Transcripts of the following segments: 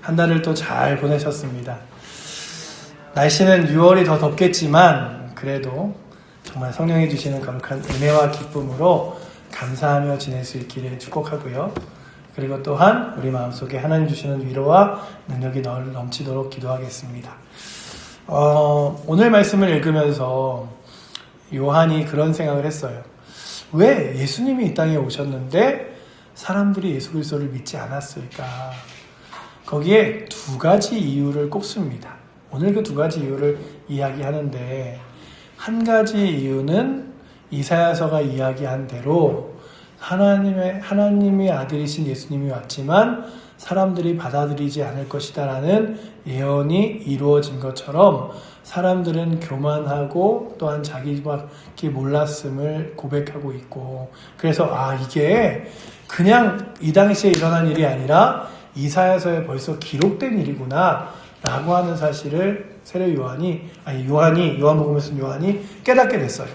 한 달을 또 잘 보내셨습니다. 날씨는 6월이 더 덥겠지만 그래도 정말 성령이 주시는 거룩한 은혜와 기쁨으로 감사하며 지낼 수 있기를 축복하고요. 그리고 또한 우리 마음속에 하나님 주시는 위로와 능력이 넘치도록 기도하겠습니다. 오늘 말씀을 읽으면서 요한이 그런 생각을 했어요. 왜 예수님이 이 땅에 오셨는데 사람들이 예수 그리스도를 믿지 않았을까? 거기에 두 가지 이유를 꼽습니다. 오늘 그 두 가지 이유를 이야기하는데, 한 가지 이유는 이사야서가 이야기한 대로 하나님의 아들이신 예수님이 왔지만 사람들이 받아들이지 않을 것이다라는 예언이 이루어진 것처럼 사람들은 교만하고 또한 자기밖에 몰랐음을 고백하고 있고, 그래서 이게 그냥 이 당시에 일어난 일이 아니라 이사야서에 벌써 기록된 일이구나 라고 하는 사실을 요한복음에 쓴 요한이 깨닫게 됐어요.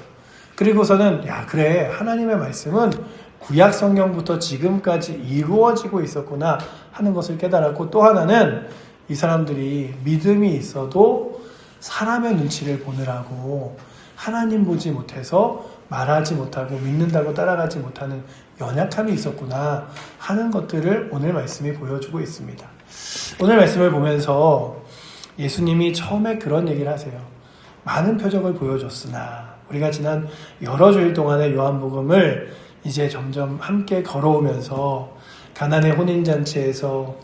그리고서는 그래, 하나님의 말씀은 구약 성경부터 지금까지 이루어지고 있었구나 하는 것을 깨달았고, 또 하나는 이 사람들이 믿음이 있어도 사람의 눈치를 보느라고 하나님 보지 못해서 말하지 못하고 믿는다고 따라가지 못하는 연약함이 있었구나 하는 것들을 오늘 말씀이 보여주고 있습니다. 오늘 말씀을 보면서 예수님이 처음에 그런 얘기를 하세요. 많은 표적을 보여줬으나, 우리가 지난 여러 주일 동안의 요한복음을 이제 점점 함께 걸어오면서 가나의 혼인잔치에서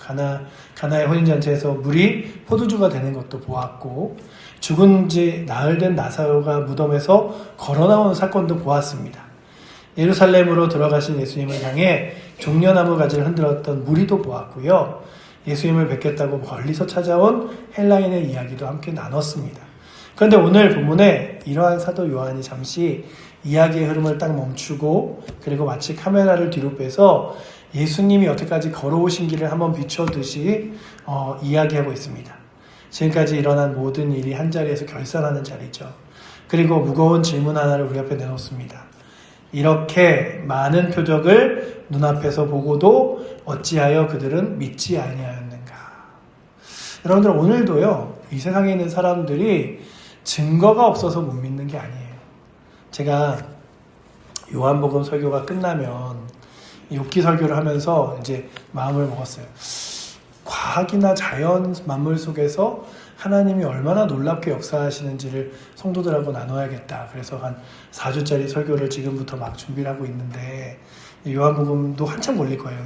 물이 포도주가 되는 것도 보았고, 죽은 지 나흘 된 나사로가 무덤에서 걸어나온 사건도 보았습니다. 예루살렘으로 들어가신 예수님을 향해 종려나무 가지를 흔들었던 무리도 보았고요. 예수님을 뵙겠다고 멀리서 찾아온 헬라인의 이야기도 함께 나눴습니다. 그런데 오늘 본문에 이러한 사도 요한이 잠시 이야기의 흐름을 딱 멈추고, 그리고 마치 카메라를 뒤로 빼서 예수님이 여태까지 걸어오신 길을 한번 비춰듯이 이야기하고 있습니다. 지금까지 일어난 모든 일이 한 자리에서 결산하는 자리죠. 그리고 무거운 질문 하나를 우리 앞에 내놓습니다. 이렇게 많은 표적을 눈앞에서 보고도 어찌하여 그들은 믿지 아니하였는가? 여러분들, 오늘도요, 이 세상에 있는 사람들이 증거가 없어서 못 믿는 게 아니에요. 제가 요한복음 설교가 끝나면 욥기 설교를 하면서 이제 마음을 먹었어요. 과학이나 자연 만물 속에서 하나님이 얼마나 놀랍게 역사하시는지를 성도들하고 나눠야겠다. 그래서 한 4주짜리 설교를 지금부터 막 준비를 하고 있는데, 요한복음도 한참 걸릴 거예요.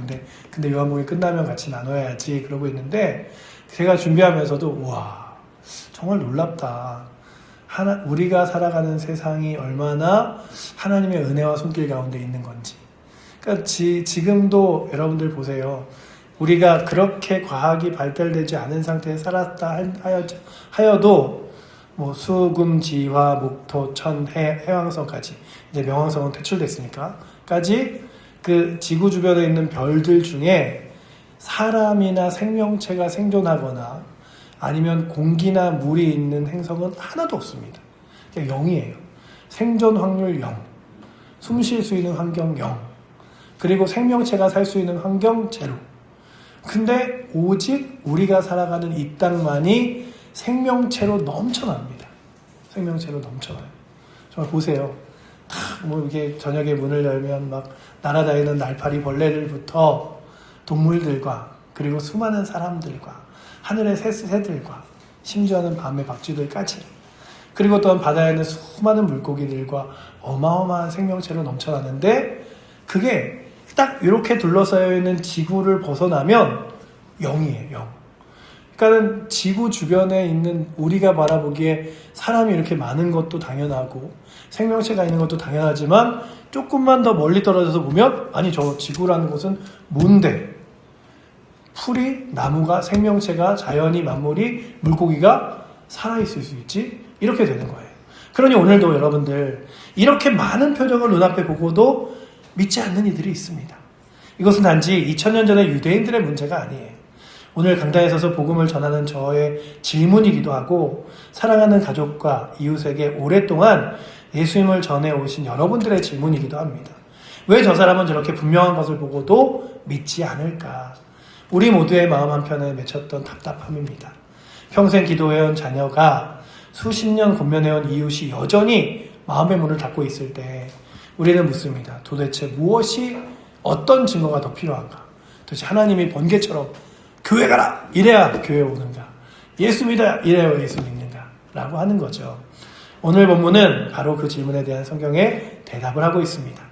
근데 요한복음이 끝나면 같이 나눠야지 그러고 있는데, 제가 준비하면서도 우와, 정말 놀랍다. 우리가 살아가는 세상이 얼마나 하나님의 은혜와 손길 가운데 있는 건지. 그러니까 지금도 여러분들 보세요. 우리가 그렇게 과학이 발달되지 않은 상태에 살았다 하여도 수금, 지화, 목토, 천, 해왕성까지, 이제 명왕성은 퇴출됐으니까까지 그 지구 주변에 있는 별들 중에 사람이나 생명체가 생존하거나 아니면 공기나 물이 있는 행성은 하나도 없습니다. 그냥 0이에요. 생존 확률 0, 숨 쉴 수 있는 환경 0, 그리고 생명체가 살 수 있는 환경 0. 근데 오직 우리가 살아가는 이 땅만이 생명체로 넘쳐납니다. 생명체로 넘쳐나요. 정말 보세요. 이게 저녁에 문을 열면 막 날아다니는 날파리 벌레들부터 동물들과, 그리고 수많은 사람들과, 하늘의 새들과, 심지어는 밤의 박쥐들까지, 그리고 또한 바다에는 수많은 물고기들과 어마어마한 생명체로 넘쳐나는데, 그게 딱 이렇게 둘러싸여 있는 지구를 벗어나면 0이에요. 0. 그러니까 지구 주변에 있는 우리가 바라보기에 사람이 이렇게 많은 것도 당연하고 생명체가 있는 것도 당연하지만, 조금만 더 멀리 떨어져서 보면 저 지구라는 곳은 뭔데? 풀이, 나무가, 생명체가, 자연이, 만물이, 물고기가 살아있을 수 있지? 이렇게 되는 거예요. 그러니 오늘도 여러분들, 이렇게 많은 표적을 눈앞에 보고도 믿지 않는 이들이 있습니다. 이것은 단지 2000년 전의 유대인들의 문제가 아니에요. 오늘 강단에 서서 복음을 전하는 저의 질문이기도 하고, 사랑하는 가족과 이웃에게 오랫동안 예수님을 전해오신 여러분들의 질문이기도 합니다. 왜 저 사람은 저렇게 분명한 것을 보고도 믿지 않을까? 우리 모두의 마음 한편에 맺혔던 답답함입니다. 평생 기도해온 자녀가 수십 년 권면해온 이웃이 여전히 마음의 문을 닫고 있을 때 우리는 묻습니다. 도대체 무엇이 어떤 증거가 더 필요한가? 도대체 하나님이 번개처럼 교회 가라! 이래야 교회 오는가? 예수 믿어야 이래야 예수 믿는가? 라고 하는 거죠. 오늘 본문은 바로 그 질문에 대한 성경의 대답을 하고 있습니다.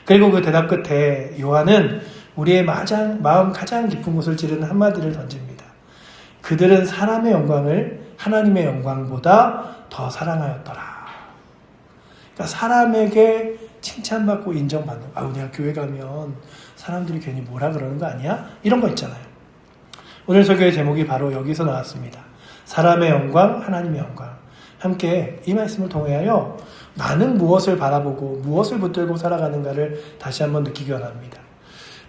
그리고 그 대답 끝에 요한은 우리의 마음 가장 깊은 곳을 찌르는 한마디를 던집니다. 그들은 사람의 영광을 하나님의 영광보다 더 사랑하였더라. 그러니까 사람에게 칭찬받고 인정받는, 내가 교회 가면 사람들이 괜히 뭐라 그러는 거 아니야? 이런 거 있잖아요. 오늘 설교의 제목이 바로 여기서 나왔습니다. 사람의 영광, 하나님의 영광. 함께 이 말씀을 통하여 나는 무엇을 바라보고 무엇을 붙들고 살아가는가를 다시 한번 느끼기 원합니다.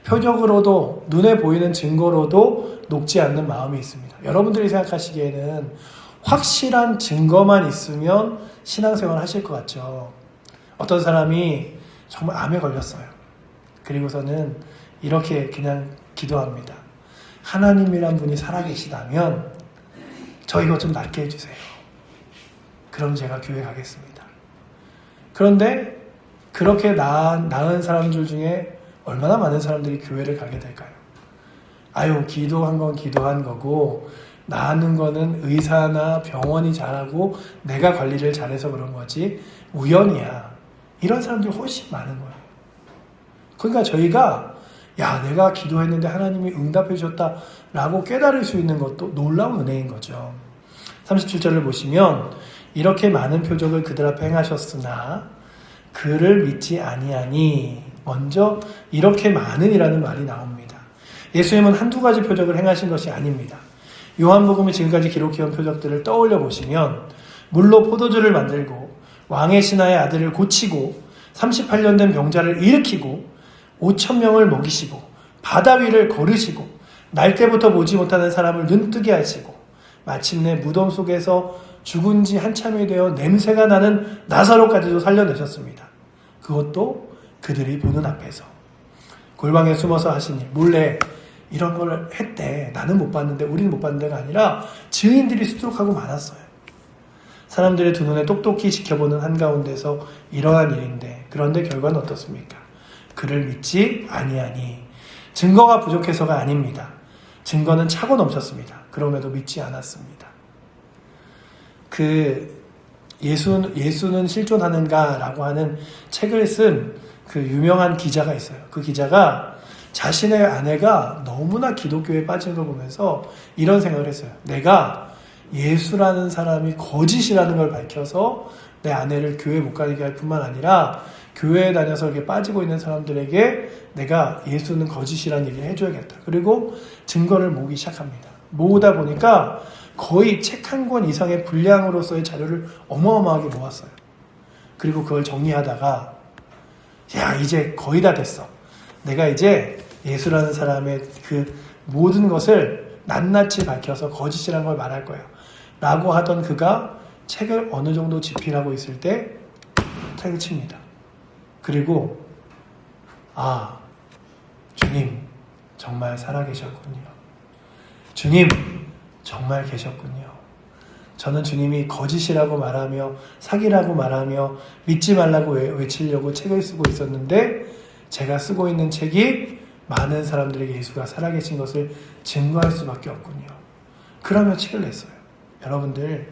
표적으로도 눈에 보이는 증거로도 녹지 않는 마음이 있습니다. 여러분들이 생각하시기에는 확실한 증거만 있으면 신앙생활 하실 것 같죠. 어떤 사람이 정말 암에 걸렸어요. 그리고서는 이렇게 그냥 기도합니다. 하나님이란 분이 살아계시다면 저 이거 좀 낫게 해주세요. 그럼 제가 교회 가겠습니다. 그런데 그렇게 나은 사람들 중에 얼마나 많은 사람들이 교회를 가게 될까요? 기도한 건 기도한 거고 나는 거는 의사나 병원이 잘하고 내가 관리를 잘해서 그런 거지 우연이야. 이런 사람들이 훨씬 많은 거예요. 그러니까 저희가 내가 기도했는데 하나님이 응답해 주셨다라고 깨달을 수 있는 것도 놀라운 은혜인 거죠. 37절을 보시면 이렇게 많은 표적을 그들 앞에 행하셨으나 그를 믿지 아니하니 먼저 이렇게 많은이라는 말이 나옵니다. 예수님은 한두 가지 표적을 행하신 것이 아닙니다. 요한복음이 지금까지 기록해온 표적들을 떠올려 보시면 물로 포도주를 만들고 왕의 신하의 아들을 고치고 38년 된 병자를 일으키고 5,000명을 먹이시고 바다 위를 걸으시고 날 때부터 보지 못하는 사람을 눈뜨게 하시고 마침내 무덤 속에서 죽은 지 한참이 되어 냄새가 나는 나사로까지도 살려내셨습니다. 그것도 그들이 보는 앞에서. 골방에 숨어서 하신 일, 몰래 이런 걸 했대. 나는 못 봤는데, 우리는 못 봤는데가 아니라 증인들이 수두룩하고 많았어요. 사람들의 두 눈에 똑똑히 지켜보는 한가운데서 일어난 일인데, 그런데 결과는 어떻습니까? 그를 믿지 아니하니. 증거가 부족해서가 아닙니다. 증거는 차고 넘쳤습니다. 그럼에도 믿지 않았습니다. 예수는 실존하는가라고 하는 책을 쓴 그 유명한 기자가 있어요. 그 기자가 자신의 아내가 너무나 기독교에 빠진 걸 보면서 이런 생각을 했어요. 내가 예수라는 사람이 거짓이라는 걸 밝혀서 내 아내를 교회 못 가게 할 뿐만 아니라 교회에 다녀서 이렇게 빠지고 있는 사람들에게 내가 예수는 거짓이라는 얘기를 해줘야겠다. 그리고 증거를 모으기 시작합니다. 모으다 보니까 거의 책 한 권 이상의 분량으로서의 자료를 어마어마하게 모았어요. 그리고 그걸 정리하다가 이제 거의 다 됐어. 내가 이제 예수라는 사람의 그 모든 것을 낱낱이 밝혀서 거짓이라는 걸 말할 거야. 라고 하던 그가 책을 어느 정도 집필하고 있을 때 책을 칩니다. 그리고 주님 정말 살아계셨군요. 주님 정말 계셨군요. 저는 주님이 거짓이라고 말하며 사기라고 말하며 믿지 말라고 외치려고 책을 쓰고 있었는데 제가 쓰고 있는 책이 많은 사람들에게 예수가 살아계신 것을 증거할 수밖에 없군요. 그러며 책을 냈어요. 여러분들,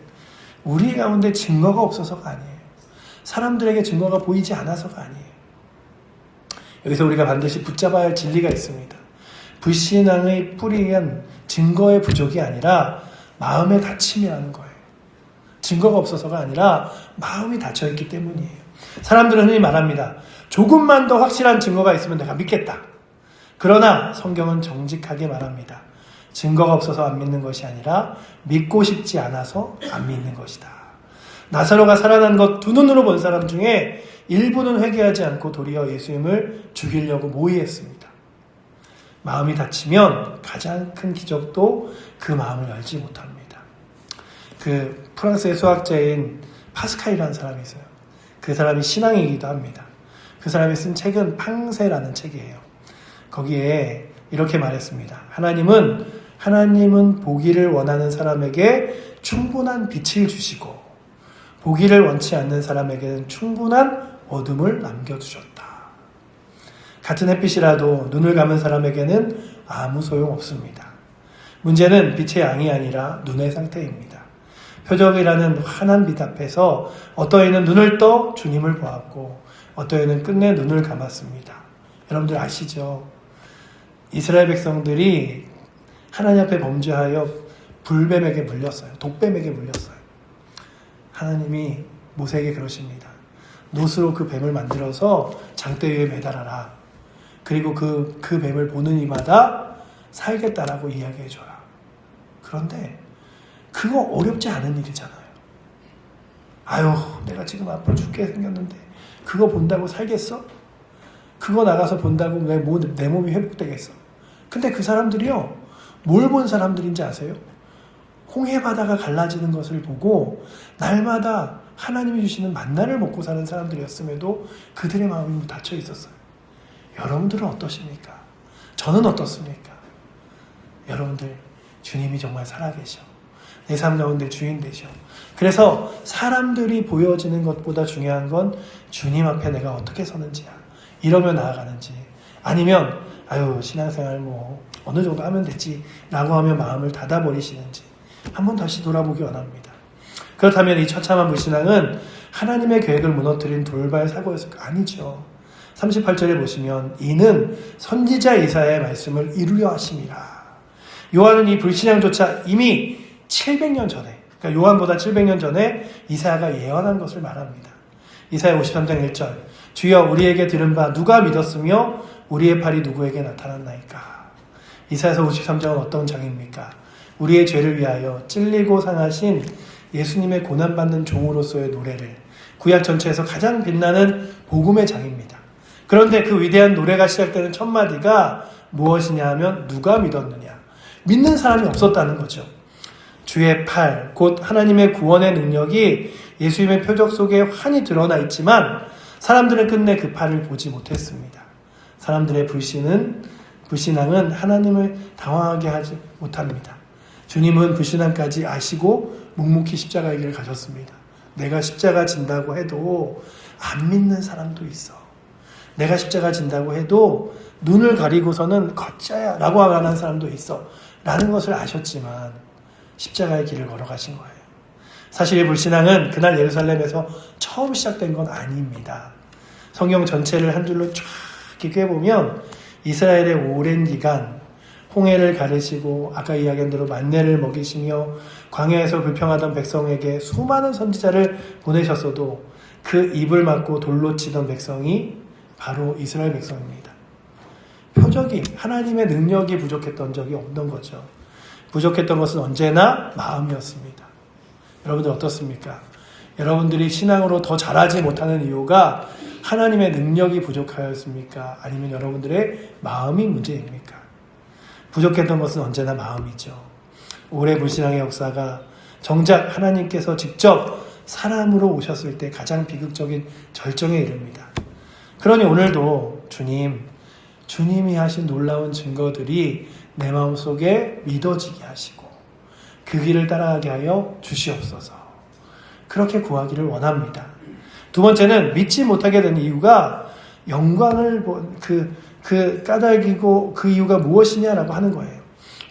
우리 가운데 증거가 없어서가 아니에요. 사람들에게 증거가 보이지 않아서가 아니에요. 여기서 우리가 반드시 붙잡아야 할 진리가 있습니다. 불신앙의 뿌리는 증거의 부족이 아니라 마음의 닫힘이라는 거예요. 증거가 없어서가 아니라 마음이 닫혀있기 때문이에요. 사람들은 흔히 말합니다. 조금만 더 확실한 증거가 있으면 내가 믿겠다. 그러나 성경은 정직하게 말합니다. 증거가 없어서 안 믿는 것이 아니라 믿고 싶지 않아서 안 믿는 것이다. 나사로가 살아난 것 두 눈으로 본 사람 중에 일부는 회개하지 않고 도리어 예수님을 죽이려고 모의했습니다. 마음이 닫히면 가장 큰 기적도 그 마음을 열지 못합니다. 그 프랑스의 수학자인 파스칼이라는 사람이 있어요. 그 사람이 신앙이기도 합니다. 그 사람이 쓴 책은 팡세라는 책이에요. 거기에 이렇게 말했습니다. 하나님은 보기를 원하는 사람에게 충분한 빛을 주시고 보기를 원치 않는 사람에게는 충분한 어둠을 남겨두셨다. 같은 햇빛이라도 눈을 감은 사람에게는 아무 소용 없습니다. 문제는 빛의 양이 아니라 눈의 상태입니다. 표적이라는 환한 빛 앞에서 어떤 이는 눈을 떠 주님을 보았고 어떤 이는 끝내 눈을 감았습니다. 여러분들 아시죠? 이스라엘 백성들이 하나님 앞에 범죄하여 불뱀에게 물렸어요. 독뱀에게 물렸어요. 하나님이 모세에게 그러십니다. 놋으로 그 뱀을 만들어서 장대 위에 매달아라. 그리고 그 뱀을 보는 이마다 살겠다라고 이야기해줘라. 그런데 그거 어렵지 않은 일이잖아요. 아유, 내가 지금 아파 죽게 생겼는데 그거 본다고 살겠어? 그거 나가서 본다고 내 몸이 회복되겠어? 근데 그 사람들이요, 뭘 본 사람들인지 아세요? 홍해 바다가 갈라지는 것을 보고 날마다 하나님이 주시는 만나를 먹고 사는 사람들이었음에도 그들의 마음이 닫혀 있었어요. 여러분들은 어떠십니까? 저는 어떻습니까? 여러분들, 주님이 정말 살아계셔. 내 삶 가운데 주인 되셔. 그래서 사람들이 보여지는 것보다 중요한 건 주님 앞에 내가 어떻게 서는지야. 이러며 나아가는지, 아니면 아유, 신앙생활 뭐 어느 정도 하면 되지 라고 하며 마음을 닫아버리시는지 한번 다시 돌아보기 원합니다. 그렇다면 이 처참한 불신앙은 하나님의 계획을 무너뜨린 돌발 사고였을까? 아니죠. 38절에 보시면 이는 선지자 이사야의 말씀을 이루려 하심이라. 요한은 이 불신앙조차 이미 700년 전에, 그러니까 요한보다 700년 전에 이사야가 예언한 것을 말합니다. 이사야 53장 1절, 주여 우리에게 들은 바 누가 믿었으며 우리의 팔이 누구에게 나타났나이까. 이사야서 53장은 어떤 장입니까? 우리의 죄를 위하여 찔리고 상하신 예수님의 고난받는 종으로서의 노래를, 구약 전체에서 가장 빛나는 복음의 장입니다. 그런데 그 위대한 노래가 시작되는 첫 마디가 무엇이냐 하면 누가 믿었느냐. 믿는 사람이 없었다는 거죠. 주의 팔, 곧 하나님의 구원의 능력이 예수님의 표적 속에 환히 드러나 있지만 사람들은 끝내 그 팔을 보지 못했습니다. 사람들의 불신앙은 하나님을 당황하게 하지 못합니다. 주님은 불신앙까지 아시고 묵묵히 십자가의 길을 가셨습니다. 내가 십자가 진다고 해도 안 믿는 사람도 있어. 내가 십자가 진다고 해도 눈을 가리고서는 거짜야 라고 말하는 사람도 있어 라는 것을 아셨지만 십자가의 길을 걸어가신 거예요. 사실 이 불신앙은 그날 예루살렘에서 처음 시작된 건 아닙니다. 성경 전체를 한 줄로 쫙 꿰보면 이스라엘의 오랜 기간 홍해를 가르시고 아까 이야기한 대로 만나를 먹이시며 광야에서 불평하던 백성에게 수많은 선지자를 보내셨어도 그 입을 막고 돌로 치던 백성이 바로 이스라엘 백성입니다. 표적이, 하나님의 능력이 부족했던 적이 없는 거죠. 부족했던 것은 언제나 마음이었습니다. 여러분들 어떻습니까? 여러분들이 신앙으로 더 잘하지 못하는 이유가 하나님의 능력이 부족하였습니까? 아니면 여러분들의 마음이 문제입니까? 부족했던 것은 언제나 마음이죠. 올해 불신앙의 역사가 정작 하나님께서 직접 사람으로 오셨을 때 가장 비극적인 절정에 이릅니다. 그러니 오늘도 주님이 하신 놀라운 증거들이 내 마음속에 믿어지게 하시고 그 길을 따라가게 하여 주시옵소서. 그렇게 구하기를 원합니다. 두 번째는 믿지 못하게 된 이유가 영광을 까닭이고 그 이유가 무엇이냐라고 하는 거예요.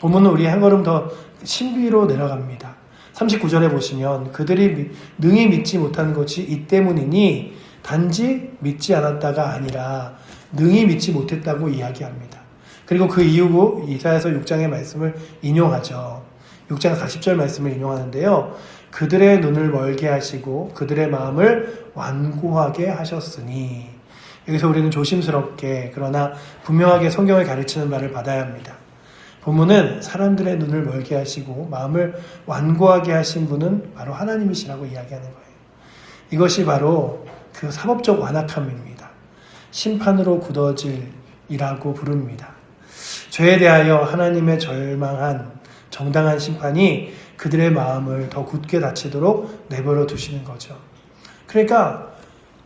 본문은 우리 한 걸음 더 신비로 내려갑니다. 39절에 보시면 그들이 능히 믿지 못하는 것이 이 때문이니 단지 믿지 않았다가 아니라 능히 믿지 못했다고 이야기합니다. 그리고 그 이유고 이사야서 6장의 말씀을 인용하죠. 6장 40절 말씀을 인용하는데요. 그들의 눈을 멀게 하시고 그들의 마음을 완고하게 하셨으니, 여기서 우리는 조심스럽게 그러나 분명하게 성경을 가르치는 바를 받아야 합니다. 본문은 사람들의 눈을 멀게 하시고 마음을 완고하게 하신 분은 바로 하나님이시라고 이야기하는 거예요. 이것이 바로 그 사법적 완악함입니다. 심판으로 굳어질이라고 부릅니다. 죄에 대하여 하나님의 절망한 정당한 심판이 그들의 마음을 더 굳게 닫히도록 내버려 두시는 거죠. 그러니까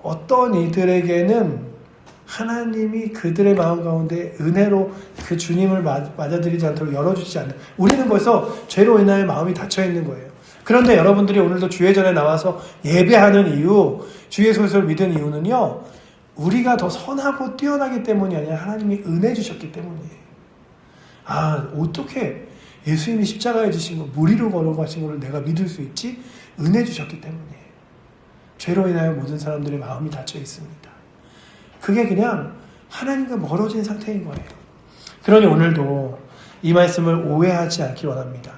어떤 이들에게는 하나님이 그들의 마음 가운데 은혜로 그 주님을 맞아들이지 않도록 열어주지 않는, 우리는 벌써 죄로 인하여 마음이 닫혀 있는 거예요. 그런데 여러분들이 오늘도 주회전에 나와서 예배하는 이유, 주 예수를 믿은 이유는요, 우리가 더 선하고 뛰어나기 때문이 아니라 하나님이 은혜 주셨기 때문이에요. 어떻게 예수님이 십자가에 지신 거, 무리로 걸어가신 것을 내가 믿을 수 있지? 은혜 주셨기 때문이에요. 죄로 인하여 모든 사람들의 마음이 닫혀 있습니다. 그게 그냥 하나님과 멀어진 상태인 거예요. 그러니 오늘도 이 말씀을 오해하지 않기 원합니다.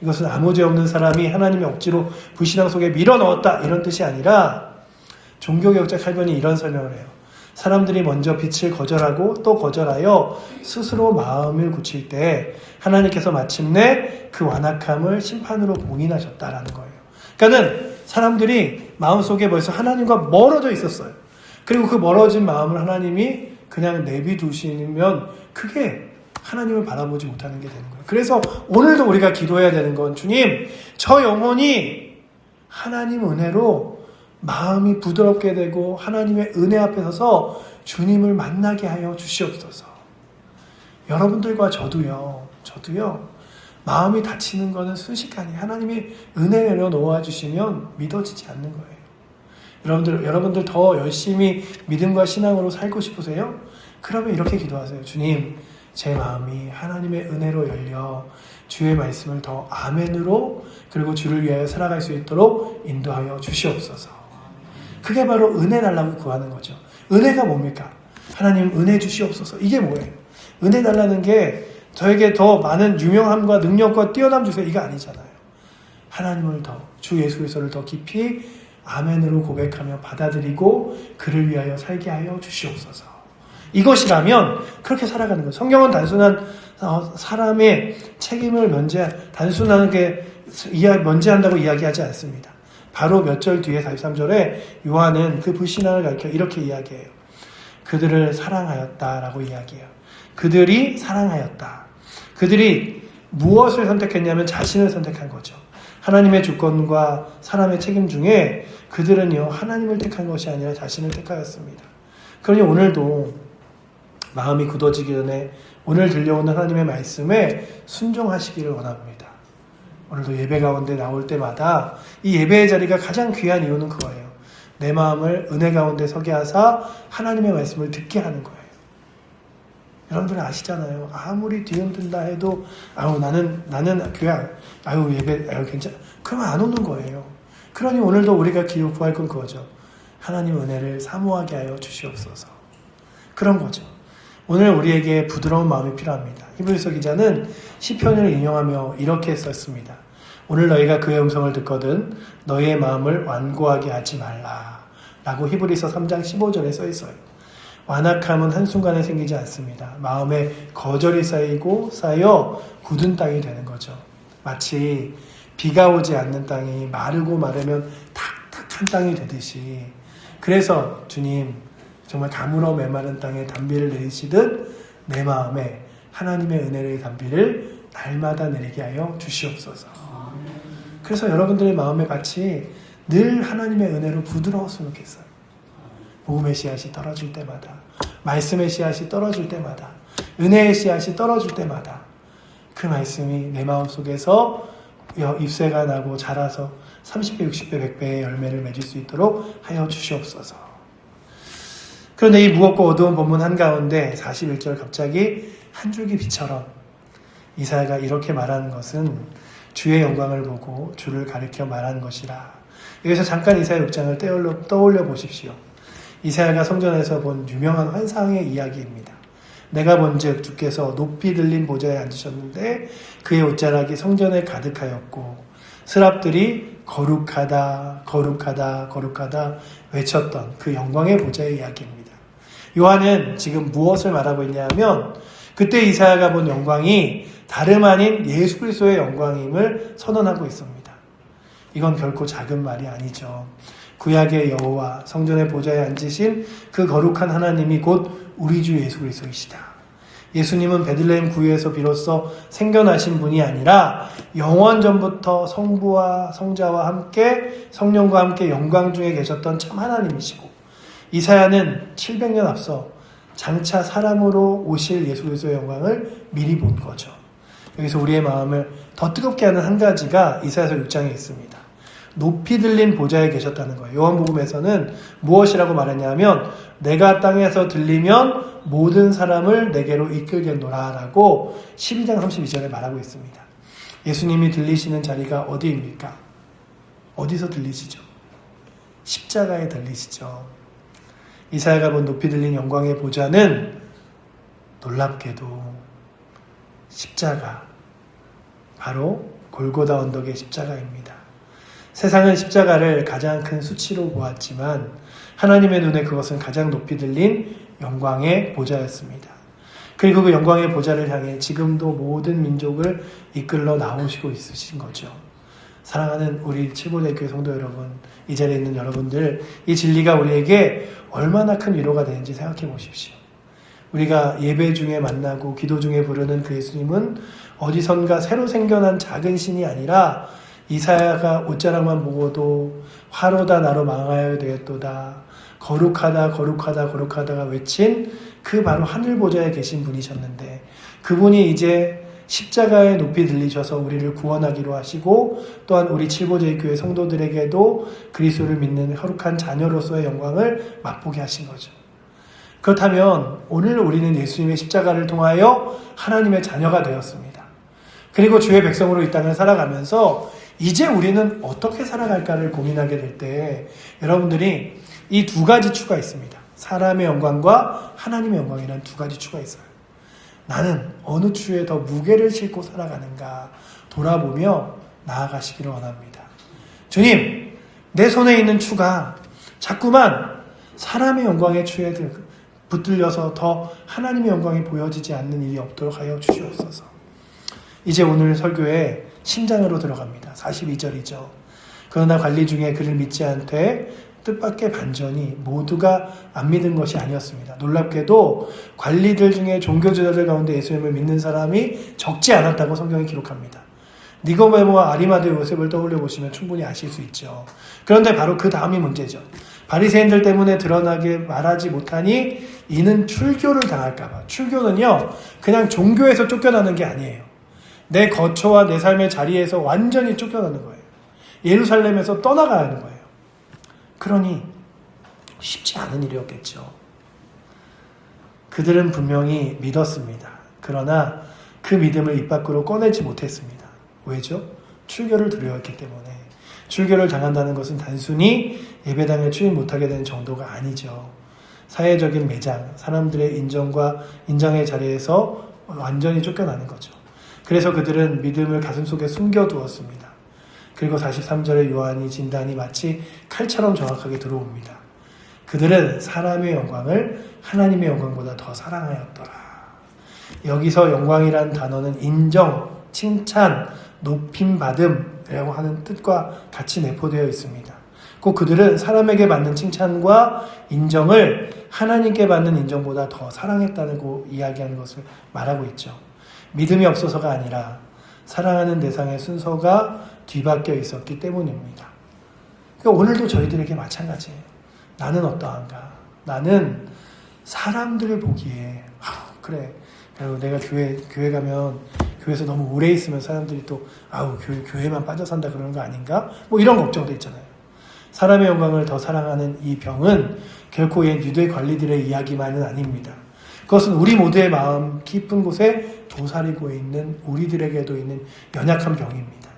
이것은 아무 죄 없는 사람이 하나님의 억지로 불신앙 속에 밀어넣었다, 이런 뜻이 아니라 종교개혁자 칼빈이 이런 설명을 해요. 사람들이 먼저 빛을 거절하고 또 거절하여 스스로 마음을 굳힐 때 하나님께서 마침내 그 완악함을 심판으로 봉인하셨다라는 거예요. 그러니까는 사람들이 마음속에 벌써 하나님과 멀어져 있었어요. 그리고 그 멀어진 마음을 하나님이 그냥 내비두시면 그게 하나님을 바라보지 못하는 게 되는 거예요. 그래서 오늘도 우리가 기도해야 되는 건, 주님, 저 영혼이 하나님 은혜로 마음이 부드럽게 되고 하나님의 은혜 앞에 서서 주님을 만나게 하여 주시옵소서. 여러분들과 저도요, 마음이 닫히는 거는 순식간에 하나님이 은혜 내려 놓아주시면 믿어지지 않는 거예요. 여러분들 더 열심히 믿음과 신앙으로 살고 싶으세요? 그러면 이렇게 기도하세요. 주님, 제 마음이 하나님의 은혜로 열려 주의 말씀을 더 아멘으로, 그리고 주를 위하여 살아갈 수 있도록 인도하여 주시옵소서. 그게 바로 은혜 달라고 구하는 거죠. 은혜가 뭡니까? 하나님 은혜 주시옵소서. 이게 뭐예요? 은혜 달라는 게 저에게 더 많은 유명함과 능력과 뛰어남 주세요, 이거 아니잖아요. 하나님을 더, 주 예수 그리스도를 더 깊이 아멘으로 고백하며 받아들이고 그를 위하여 살게 하여 주시옵소서. 이것이라면 그렇게 살아가는 거예요. 성경은 단순한 사람의 책임을 단순하게 면제한다고 이야기하지 않습니다. 바로 몇 절 뒤에 43절에 요한은 그 불신앙을 가르쳐 이렇게 이야기해요. 그들을 사랑하였다라고 이야기해요. 그들이 사랑하였다. 그들이 무엇을 선택했냐면 자신을 선택한 거죠. 하나님의 주권과 사람의 책임 중에 그들은요, 하나님을 택한 것이 아니라 자신을 택하였습니다. 그러니 오늘도 마음이 굳어지기 전에 오늘 들려오는 하나님의 말씀에 순종하시기를 원합니다. 오늘도 예배 가운데 나올 때마다 이 예배의 자리가 가장 귀한 이유는 그거예요. 내 마음을 은혜 가운데 서게 하사 하나님의 말씀을 듣게 하는 거예요. 여러분들은 아시잖아요. 아무리 뒤흔든다 해도 나는 교회 예배 괜찮아. 그러면 안 오는 거예요. 그러니 오늘도 우리가 구할 건 그거죠. 하나님 은혜를 사모하게 하여 주시옵소서. 그런 거죠. 오늘 우리에게 부드러운 마음이 필요합니다. 히브리서 기자는 시편을 인용하며 이렇게 썼습니다. 오늘 너희가 그의 음성을 듣거든 너희의 마음을 완고하게 하지 말라 라고 히브리서 3장 15절에 써 있어요. 완악함은 한순간에 생기지 않습니다. 마음에 거절이 쌓여 굳은 땅이 되는 거죠. 마치 비가 오지 않는 땅이 마르고 마르면 탁탁한 땅이 되듯이, 그래서 주님 정말 가물어 메마른 땅에 단비를 내리시듯 내 마음에 하나님의 은혜의 단비를 날마다 내리게 하여 주시옵소서. 그래서 여러분들의 마음의 밭이 늘 하나님의 은혜로 부드러웠으면 좋겠어요. 복음의 씨앗이 떨어질 때마다, 말씀의 씨앗이 떨어질 때마다, 은혜의 씨앗이 떨어질 때마다 그 말씀이 내 마음속에서 잎새가 나고 자라서 30배, 60배, 100배의 열매를 맺을 수 있도록 하여 주시옵소서. 그런데 이 무겁고 어두운 본문 한가운데 41절 갑자기 한 줄기 빛처럼 이사야가 이렇게 말하는 것은 주의 영광을 보고 주를 가리켜 말하는 것이라. 여기서 잠깐 이사야 6장을 떠올려 보십시오. 이사야가 성전에서 본 유명한 환상의 이야기입니다. 내가 본즉 주께서 높이 들린 보좌에 앉으셨는데 그의 옷자락이 성전에 가득하였고 스랍들이 거룩하다 거룩하다 거룩하다 외쳤던 그 영광의 보좌의 이야기입니다. 요한은 지금 무엇을 말하고 있냐 하면 그때 이사야가 본 영광이 다름 아닌 예수 그리스도의 영광임을 선언하고 있습니다. 이건 결코 작은 말이 아니죠. 구약의 여호와 성전의 보좌에 앉으신 그 거룩한 하나님이 곧 우리 주 예수 그리스도이시다. 예수님은 베들레헴 구유에서 비로소 생겨나신 분이 아니라 영원 전부터 성부와 성자와 함께 성령과 함께 영광 중에 계셨던 참 하나님이시고, 이사야는 700년 앞서 장차 사람으로 오실 예수 그리스도의 영광을 미리 본 거죠. 여기서 우리의 마음을 더 뜨겁게 하는 한 가지가 이사야서 6장에 있습니다. 높이 들린 보좌에 계셨다는 거예요. 요한복음에서는 무엇이라고 말했냐면 내가 땅에서 들리면 모든 사람을 내게로 이끌겠노라 라고 12장 32절에 말하고 있습니다. 예수님이 들리시는 자리가 어디입니까? 어디서 들리시죠? 십자가에 들리시죠. 이사야가 본 높이 들린 영광의 보좌는 놀랍게도 십자가, 바로 골고다 언덕의 십자가입니다. 세상은 십자가를 가장 큰 수치로 보았지만 하나님의 눈에 그것은 가장 높이 들린 영광의 보좌였습니다. 그리고 그 영광의 보좌를 향해 지금도 모든 민족을 이끌러 나오시고 있으신 거죠. 사랑하는 우리 칠보대교회 성도 여러분, 이 자리에 있는 여러분들, 이 진리가 우리에게 얼마나 큰 위로가 되는지 생각해 보십시오. 우리가 예배 중에 만나고 기도 중에 부르는 그 예수님은 어디선가 새로 생겨난 작은 신이 아니라 이사야가 옷자락만 보고도 화로다 나로 망하여야 되겠도다, 거룩하다 거룩하다 거룩하다가 외친 그 바로 하늘 보좌에 계신 분이셨는데, 그분이 이제 십자가에 높이 들리셔서 우리를 구원하기로 하시고 또한 우리 칠보제일교회 성도들에게도 그리스도를 믿는 거룩한 자녀로서의 영광을 맛보게 하신 거죠. 그렇다면 오늘 우리는 예수님의 십자가를 통하여 하나님의 자녀가 되었습니다. 그리고 주의 백성으로 이 땅을 살아가면서 이제 우리는 어떻게 살아갈까를 고민하게 될 때 여러분들이 이 두 가지 추가 있습니다. 사람의 영광과 하나님의 영광이라는 두 가지 추가 있어요. 나는 어느 추에 더 무게를 싣고 살아가는가 돌아보며 나아가시기를 원합니다. 주님, 내 손에 있는 추가 자꾸만 사람의 영광의 추에 붙들려서 더 하나님의 영광이 보여지지 않는 일이 없도록 하여 주시옵소서. 이제 오늘 설교의 심장으로 들어갑니다. 42절이죠. 그러나 관리 중에 그를 믿지 않되 뜻밖의 반전이 모두가 안 믿은 것이 아니었습니다. 놀랍게도 관리들 중에 종교지도자들 가운데 예수님을 믿는 사람이 적지 않았다고 성경이 기록합니다. 니고데모와 아리마대 요셉을 떠올려 보시면 충분히 아실 수 있죠. 그런데 바로 그 다음이 문제죠. 바리새인들 때문에 드러나게 말하지 못하니 이는 출교를 당할까 봐. 출교는요, 그냥 종교에서 쫓겨나는 게 아니에요. 내 거처와 내 삶의 자리에서 완전히 쫓겨나는 거예요. 예루살렘에서 떠나가야 하는 거예요. 그러니 쉽지 않은 일이었겠죠. 그들은 분명히 믿었습니다. 그러나 그 믿음을 입 밖으로 꺼내지 못했습니다. 왜죠? 출교를 두려워했기 때문에. 출교를 당한다는 것은 단순히 예배당에 출입 못하게 되는 정도가 아니죠. 사회적인 매장, 사람들의 인정의 자리에서 완전히 쫓겨나는 거죠. 그래서 그들은 믿음을 가슴속에 숨겨두었습니다. 그리고 43절의 요한이 진단이 마치 칼처럼 정확하게 들어옵니다. 그들은 사람의 영광을 하나님의 영광보다 더 사랑하였더라. 여기서 영광이란 단어는 인정, 칭찬, 높임받음이라고 하는 뜻과 같이 내포되어 있습니다. 꼭 그들은 사람에게 받는 칭찬과 인정을 하나님께 받는 인정보다 더 사랑했다고 이야기하는 것을 말하고 있죠. 믿음이 없어서가 아니라 사랑하는 대상의 순서가 뒤바뀌어 있었기 때문입니다. 그러니까 오늘도 저희들에게 마찬가지예요. 나는 어떠한가? 나는 사람들을 보기에 그래. 그리고 내가 교회 가면 교회에서 너무 오래 있으면 사람들이 또 교회만 빠져 산다 그러는 거 아닌가? 뭐 이런 걱정도 있잖아요. 사람의 영광을 더 사랑하는 이 병은 결코 옛 유대 관리들의 이야기만은 아닙니다. 그것은 우리 모두의 마음 깊은 곳에 도사리고 있는 우리들에게도 있는 연약한 병입니다.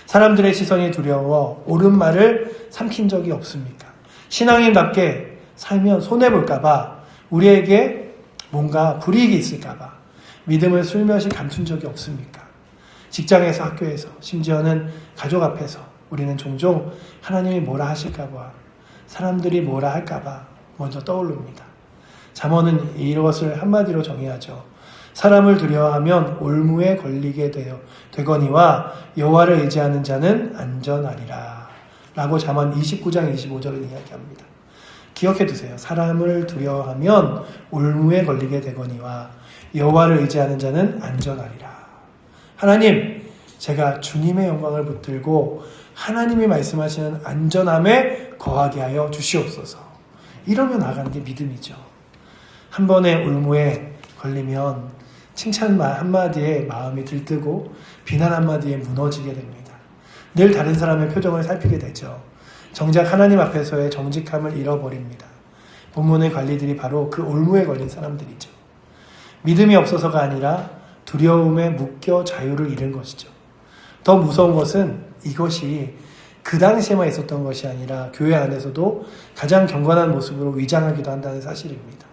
사람들의 시선이 두려워 옳은 말을 삼킨 적이 없습니까? 신앙인답게 살면 손해볼까봐, 우리에게 뭔가 불이익이 있을까봐 믿음을 슬며시 감춘 적이 없습니까? 직장에서, 학교에서, 심지어는 가족 앞에서 우리는 종종 하나님이 뭐라 하실까봐, 사람들이 뭐라 할까봐 먼저 떠오릅니다. 잠언은 이것을 한마디로 정의하죠. 사람을 두려워하면 올무에 걸리게 되거니와 여호와를 의지하는 자는 안전하리라 라고 잠언 29장 25절을 이야기합니다. 기억해 두세요. 사람을 두려워하면 올무에 걸리게 되거니와 여호와를 의지하는 자는 안전하리라. 하나님, 제가 주님의 영광을 붙들고 하나님이 말씀하시는 안전함에 거하게 하여 주시옵소서. 이러면 나가는 게 믿음이죠. 한 번의 올무에 걸리면 칭찬 한마디에 마음이 들뜨고 비난 한마디에 무너지게 됩니다. 늘 다른 사람의 표정을 살피게 되죠. 정작 하나님 앞에서의 정직함을 잃어버립니다. 본문의 관리들이 바로 그 올무에 걸린 사람들이죠. 믿음이 없어서가 아니라 두려움에 묶여 자유를 잃은 것이죠. 더 무서운 것은 이것이 그 당시에만 있었던 것이 아니라 교회 안에서도 가장 경건한 모습으로 위장하기도 한다는 사실입니다.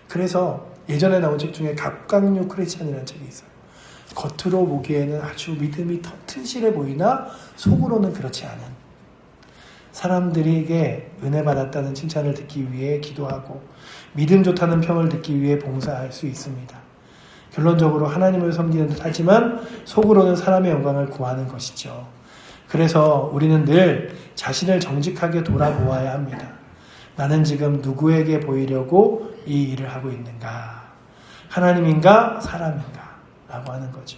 그래서 예전에 나온 책 중에 갑각류 크리스찬이라는 책이 있어요. 겉으로 보기에는 아주 믿음이 튼실해 보이나 속으로는 그렇지 않은, 사람들에게 은혜 받았다는 칭찬을 듣기 위해 기도하고 믿음 좋다는 평을 듣기 위해 봉사할 수 있습니다. 결론적으로 하나님을 섬기는 듯 하지만 속으로는 사람의 영광을 구하는 것이죠. 그래서 우리는 늘 자신을 정직하게 돌아보아야 합니다. 나는 지금 누구에게 보이려고 이 일을 하고 있는가? 하나님인가? 사람인가? 라고 하는 거죠.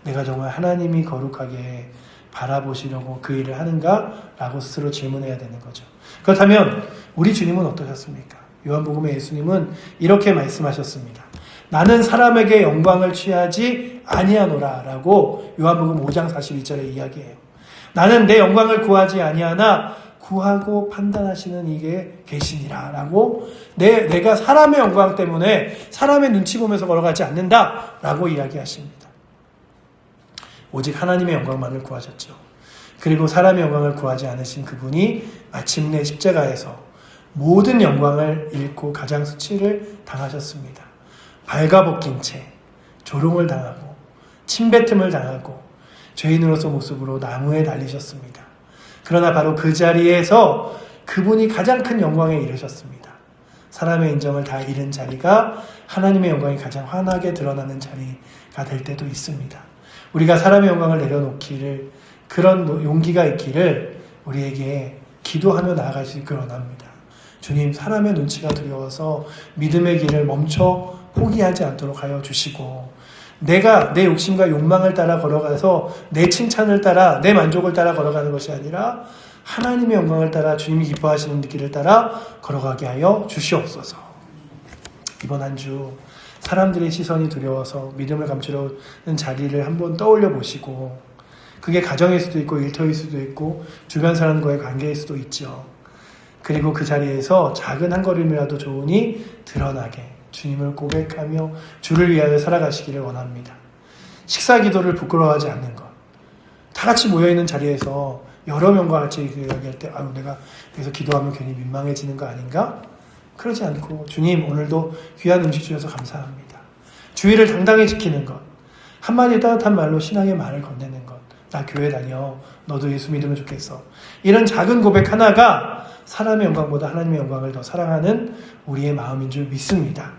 내가 정말 하나님이 거룩하게 바라보시려고 그 일을 하는가? 라고 스스로 질문해야 되는 거죠. 그렇다면 우리 주님은 어떠셨습니까? 요한복음의 예수님은 이렇게 말씀하셨습니다. 나는 사람에게 영광을 취하지 아니하노라 라고 요한복음 5장 42절에 이야기해요. 나는 내 영광을 구하지 아니하나 구하고 판단하시는 이게 계시니라 라고 내가 사람의 영광 때문에 사람의 눈치 보면서 걸어가지 않는다 라고 이야기하십니다. 오직 하나님의 영광만을 구하셨죠. 그리고 사람의 영광을 구하지 않으신 그분이 마침내 십자가에서 모든 영광을 잃고 가장 수치를 당하셨습니다. 발가벗긴 채 조롱을 당하고 침뱉음을 당하고 죄인으로서 모습으로 나무에 달리셨습니다. 그러나 바로 그 자리에서 그분이 가장 큰 영광에 이르셨습니다. 사람의 인정을 다 잃은 자리가 하나님의 영광이 가장 환하게 드러나는 자리가 될 때도 있습니다. 우리가 사람의 영광을 내려놓기를, 그런 용기가 있기를 우리에게 기도하며 나아갈 수 있기를 원합니다. 주님, 사람의 눈치가 두려워서 믿음의 길을 멈춰 포기하지 않도록 하여 주시고, 내가 내 욕심과 욕망을 따라 걸어가서 내 칭찬을 따라 내 만족을 따라 걸어가는 것이 아니라 하나님의 영광을 따라 주님이 기뻐하시는 길을 따라 걸어가게 하여 주시옵소서. 이번 한 주 사람들의 시선이 두려워서 믿음을 감추려는 자리를 한번 떠올려 보시고, 그게 가정일 수도 있고 일터일 수도 있고 주변 사람과의 관계일 수도 있죠. 그리고 그 자리에서 작은 한 걸음이라도 좋으니 드러나게 주님을 고백하며 주를 위하여 살아가시기를 원합니다. 식사 기도를 부끄러워하지 않는 것. 다 같이 모여있는 자리에서 여러 명과 같이 이야기할 때 내가 여기서 기도하면 괜히 민망해지는 거 아닌가? 그러지 않고 주님, 오늘도 귀한 음식 주셔서 감사합니다. 주의를 당당히 지키는 것. 한마디 따뜻한 말로 신앙의 말을 건네는 것. 나 교회 다녀. 너도 예수 믿으면 좋겠어. 이런 작은 고백 하나가 사람의 영광보다 하나님의 영광을 더 사랑하는 우리의 마음인 줄 믿습니다.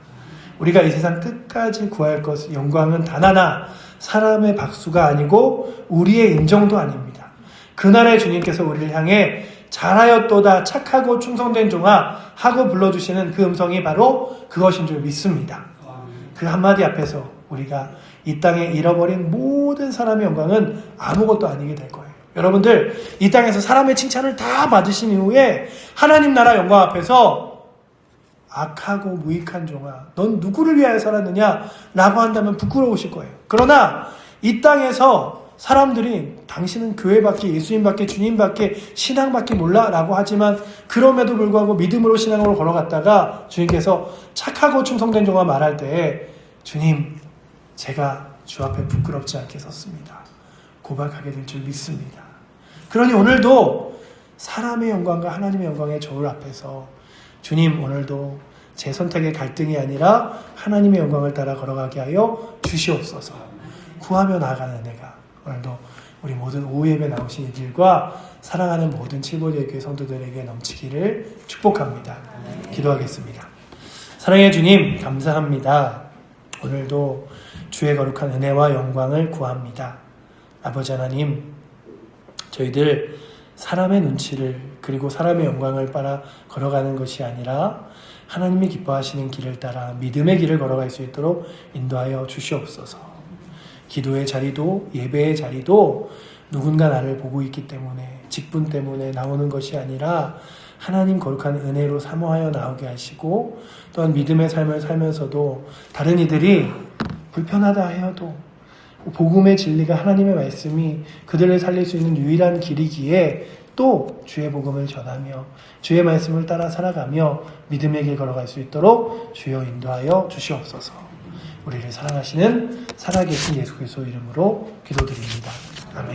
우리가 이 세상 끝까지 구할 것, 영광은 단 하나, 사람의 박수가 아니고 우리의 인정도 아닙니다. 그날의 주님께서 우리를 향해 잘하였도다 착하고 충성된 종아 하고 불러주시는 그 음성이 바로 그것인 줄 믿습니다. 그 한마디 앞에서 우리가 이 땅에 잃어버린 모든 사람의 영광은 아무것도 아니게 될 거예요. 여러분들, 이 땅에서 사람의 칭찬을 다 받으신 이후에 하나님 나라 영광 앞에서 악하고 무익한 종아, 넌 누구를 위하여 살았느냐? 라고 한다면 부끄러우실 거예요. 그러나 이 땅에서 사람들이 당신은 교회밖에, 예수님밖에, 주님밖에, 신앙밖에 몰라 라고 하지만 그럼에도 불구하고 믿음으로 신앙으로 걸어갔다가 주님께서 착하고 충성된 종아 말할 때 주님, 제가 주 앞에 부끄럽지 않게 섰습니다. 고백하게 될 줄 믿습니다. 그러니 오늘도 사람의 영광과 하나님의 영광의 저울 앞에서 주님, 오늘도 제 선택의 갈등이 아니라 하나님의 영광을 따라 걸어가게 하여 주시옵소서. 구하며 나아가는 은혜가 오늘도 우리 모든 오후 예배 나오신 이들과 사랑하는 모든 칠보리의 교회 성도들에게 넘치기를 축복합니다. 기도하겠습니다. 사랑의 주님, 감사합니다. 오늘도 주의 거룩한 은혜와 영광을 구합니다. 아버지 하나님, 저희들 사람의 눈치를 그리고 사람의 영광을 따라 걸어가는 것이 아니라 하나님이 기뻐하시는 길을 따라 믿음의 길을 걸어갈 수 있도록 인도하여 주시옵소서. 기도의 자리도 예배의 자리도 누군가 나를 보고 있기 때문에, 직분 때문에 나오는 것이 아니라 하나님 거룩한 은혜로 사모하여 나오게 하시고 또한 믿음의 삶을 살면서도 다른 이들이 불편하다 하여도 복음의 진리가 하나님의 말씀이 그들을 살릴 수 있는 유일한 길이기에 또 주의 복음을 전하며 주의 말씀을 따라 살아가며 믿음의 길 걸어갈 수 있도록 주여 인도하여 주시옵소서. 우리를 사랑하시는 살아계신 예수 그리스도 이름으로 기도드립니다.